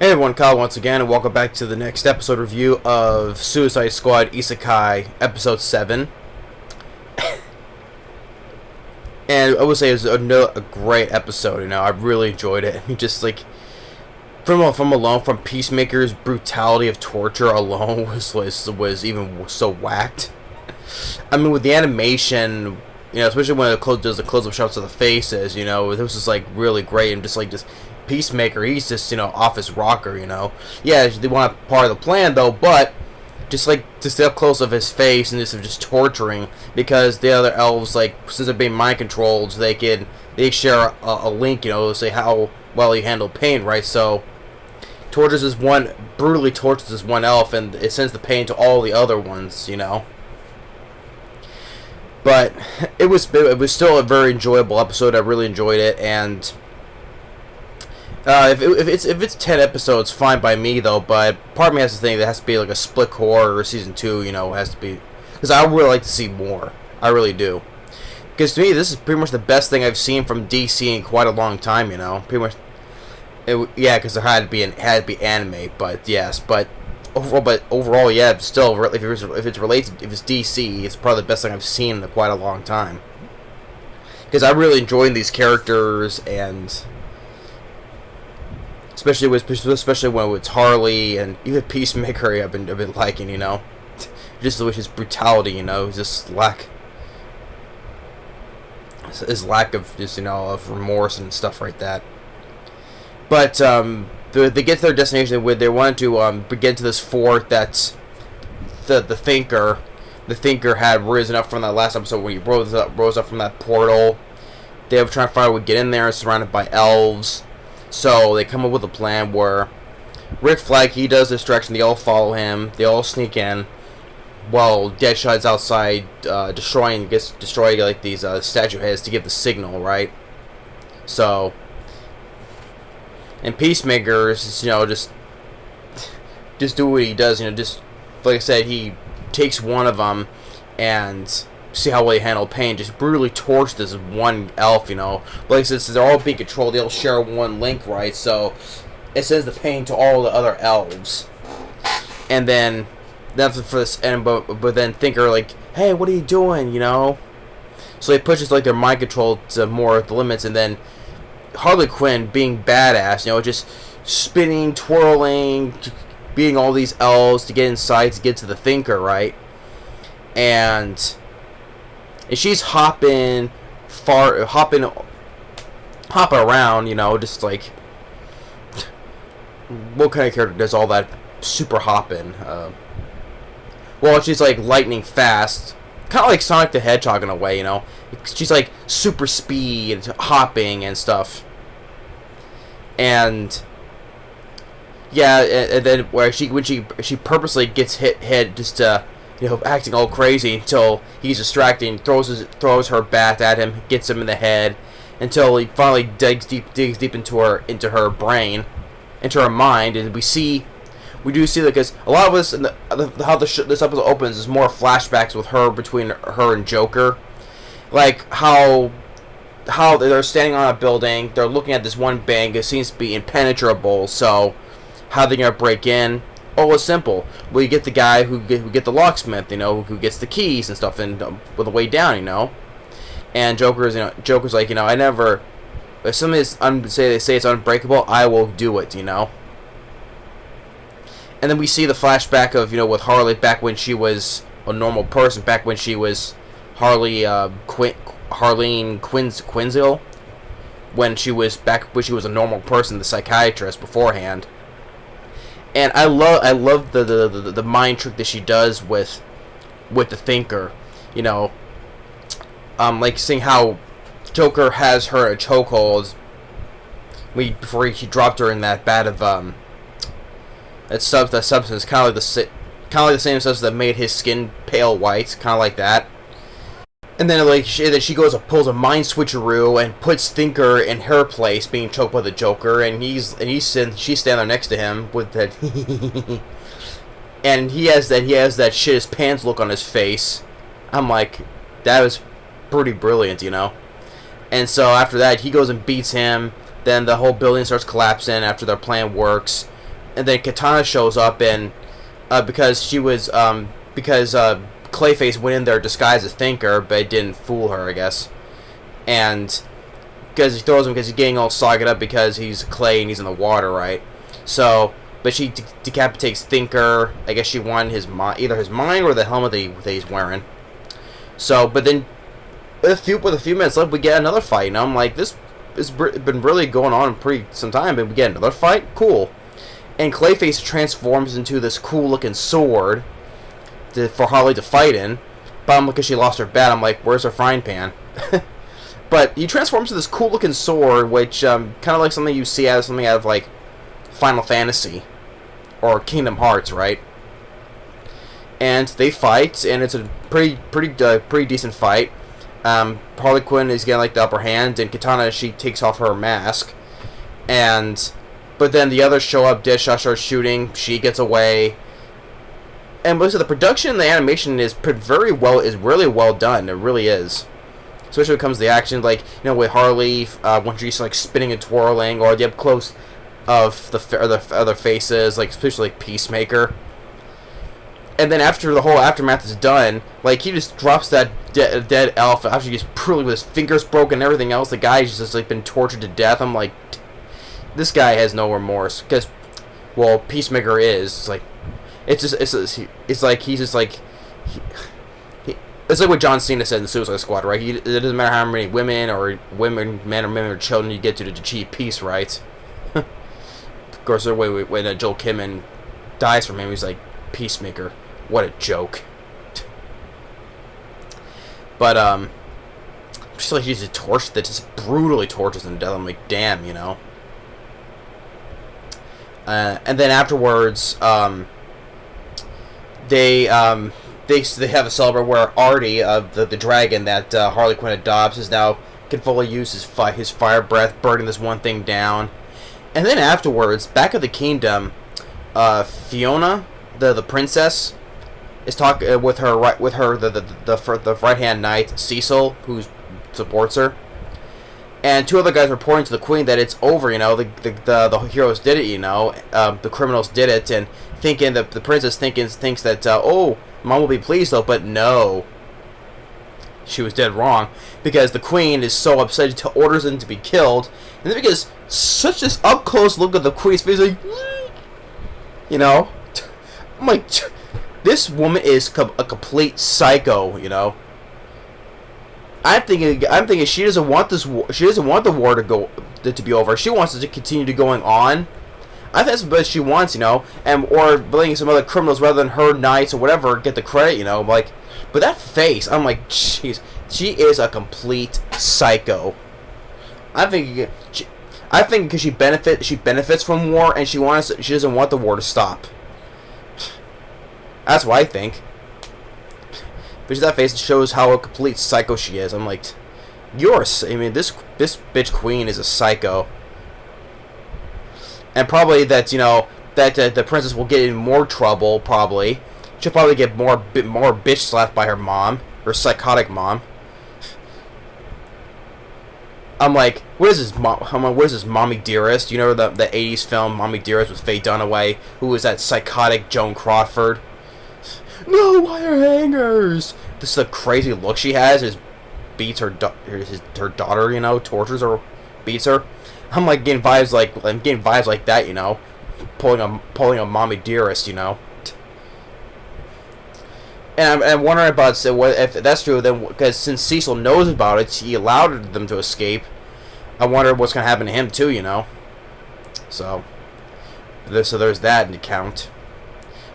Hey everyone, Kyle once again, and welcome back to the next episode review of Suicide Squad Isekai Episode 7. And I would say it was a great episode, I really enjoyed it. I mean, just like, from Peacemaker's brutality of torture alone was even so whacked. I mean, with the animation, especially when it does the close-up shots of the faces, this was like really great, and just Peacemaker, he's just off his rocker, Yeah, they want part of the plan though, but just up close of his face and just torturing, because the other elves, since they're being mind controlled, so they share a link, say how well he handled pain, right? So brutally tortures this one elf, and it sends the pain to all the other ones, But it was still a very enjoyable episode. I really enjoyed it, and if it's 10 episodes, fine by me though. But part of me has to think that has to be like a split core or season 2. Has to be, because I would really like to see more. I really do, because to me this is pretty much the best thing I've seen from DC in quite a long time. Pretty much. Because there had to be anime, but yes, but overall, yeah, still, if it's related, if it's DC, it's probably the best thing I've seen in quite a long time. Because I really enjoyed these characters, and especially when it's Harley and even Peacemaker, I've been liking, just with his brutality, just his lack of of remorse and stuff like that. But they get to their destination with they wanted to get to this fort that's the Thinker. The Thinker had risen up from that last episode when he rose up from that portal. They were trying to find a way to get in there, surrounded by elves. So they come up with a plan where Rick Flag, he does this direction, they all follow him, they all sneak in, while Deadshot's outside destroying like these statue heads to give the signal, right? So, and Peacemaker is, just do what he does, just like I said, he takes one of them and see how well they handle pain, just brutally torch this one elf, Like I said, since they're all being controlled, they all share one link, right? So it sends the pain to all the other elves, and then for this, and but then Thinker like, hey, what are you doing, So they pushes their mind control to more of the limits, and then Harley Quinn, being badass, just spinning, twirling, beating all these elves to get inside to get to the Thinker, right? And she's hopping around, just like, what kind of character does all that super hopping? Well, she's like lightning fast, kind of like Sonic the Hedgehog in a way, She's like super speed, hopping and stuff. And yeah, and then when she purposely gets hit just acting all crazy until he's distracting, throws her bat at him, gets him in the head, until he finally digs deep into her brain, into her mind, and we do see that, because a lot of us, how this episode opens is more flashbacks with her, between her and Joker, like how they're standing on a building, they're looking at this one bank, it seems to be impenetrable, so how they're gonna break in? Oh, it's simple. Well, you get the guy who get the locksmith, who gets the keys and stuff, and with the way down, And Joker's like, I never. If somebody they say it's unbreakable, I will do it, And then we see the flashback of with Harley back when she was a normal person, back when she was Harleen Quinzel, when she was a normal person, the psychiatrist beforehand. And I love the mind trick that she does with the Thinker, like seeing how Joker has her at chokehold before he dropped her in that vat of that substance, kind of like the same substance that made his skin pale white, kind of like that. And then she goes and pulls a mind switcheroo and puts Thinker in her place, being choked by the Joker, and she's standing there next to him with that, and he has that shit his pants look on his face. I'm like, that was pretty brilliant, And so after that, he goes and beats him. Then the whole building starts collapsing after their plan works. and then Katana shows up, and because Clayface went in there disguised as Thinker, but it didn't fool her, I guess. And because he throws him because he's getting all sogged up because he's clay and he's in the water, right? So, but she decapitates Thinker. I guess she won either his mind or the helmet that he's wearing. So, but then with a few minutes left, we get another fight, and I'm like, this has been really going on pretty some time, but we get another fight? Cool. And Clayface transforms into this cool-looking sword for Harley to fight in, but because she lost her bat, I'm like, where's her frying pan? But he transforms into this cool-looking sword, which kind of like something you see out of like Final Fantasy or Kingdom Hearts, right? And they fight, and it's a pretty decent fight. Harley Quinn is getting like the upper hand, and Katana, she takes off her mask, but then the others show up. Deadshot starts shooting. She gets away, and most of the production and the animation is really well done. It really is, especially when it comes to the action, like with Harley when she's like spinning and twirling, or the up close of the other faces, like especially like Peacemaker. And then after the whole aftermath is done, like he just drops that dead elf after he's brutally with his fingers broken and everything else. The guy's just like been tortured to death. I'm like, this guy has no remorse because, well, Peacemaker is it's like he's just like it's like what John Cena said in the Suicide Squad, right? It doesn't matter how many men or men or children you get to achieve peace, right? Of course, when Joel Kinnaman dies from him, he's like, Peacemaker. What a joke. But, just like he's a torch that just brutally tortures him to death. I'm like, damn, and then afterwards, they have a celebrate where Artie, the dragon that Harley Quinn adopts, can fully use his fire breath, burning this one thing down. And then afterwards, back at the kingdom, Fiona, the princess, is talking with the right hand knight Cecil, who supports her, and two other guys reporting to the queen that it's over. The heroes did it. The criminals did it, and thinking that the princess thinks that mom will be pleased though, but no, she was dead wrong, because the queen is so upset, she orders them to be killed, and then because such this up close look at the queen's face, like, I'm like, this woman is a complete psycho. I'm thinking she doesn't want this war. She doesn't want the war to be over. She wants it to continue going on. I think that's what she wants, or blaming some other criminals rather than her knights or whatever get the credit, Like, but that face, I'm like, jeez, she is a complete psycho. I think because she benefits from war, and she doesn't want the war to stop. That's what I think. Because that face shows how a complete psycho she is. I'm like, this bitch queen is a psycho. And probably that, that the princess will get in more trouble, probably. She'll probably get more bitch slapped by her mom, her psychotic mom. I'm like, what is this Mommy Dearest? You know the 80s film Mommy Dearest with Faye Dunaway, who was that psychotic Joan Crawford? No wire hangers! This is the crazy look she has. Is beats her daughter, tortures her, beats her. I'm like getting vibes like that, pulling a Mommy Dearest, And I'm wondering about if that's true. Then, because since Cecil knows about it, he allowed them to escape. I wonder what's gonna happen to him too, So there's that in account.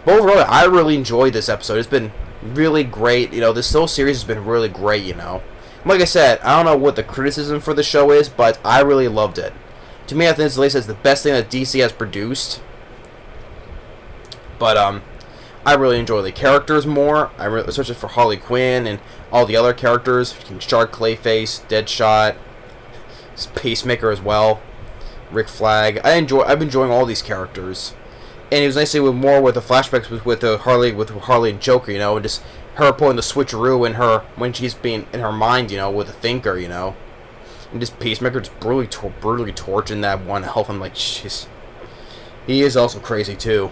But overall, I really enjoyed this episode. It's been really great. This whole series has been really great. Like I said, I don't know what the criticism for the show is, but I really loved it. To me, I think it's the best thing that DC has produced. But I really enjoy the characters more. Especially for Harley Quinn and all the other characters, Shark, Clayface, Deadshot, Peacemaker as well, Rick Flag. I've been enjoying all these characters. And it was nice to see with the flashbacks with Harley and Joker, and just her pulling the switcheroo in her when she's being in her mind, with the Thinker, and just Peacemaker just brutally torching that one elf. I'm like, jeez. He is also crazy too.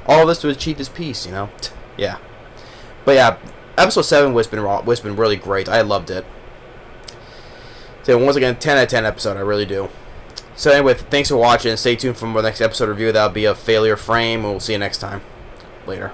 All this to achieve his peace, you know. Yeah, but yeah, episode 7 was been really great. I loved it. So once again, 10 out of 10 episode. I really do. So anyway, thanks for watching. Stay tuned for more next episode review. That'll be a Failure Frame, and we'll see you next time. Later.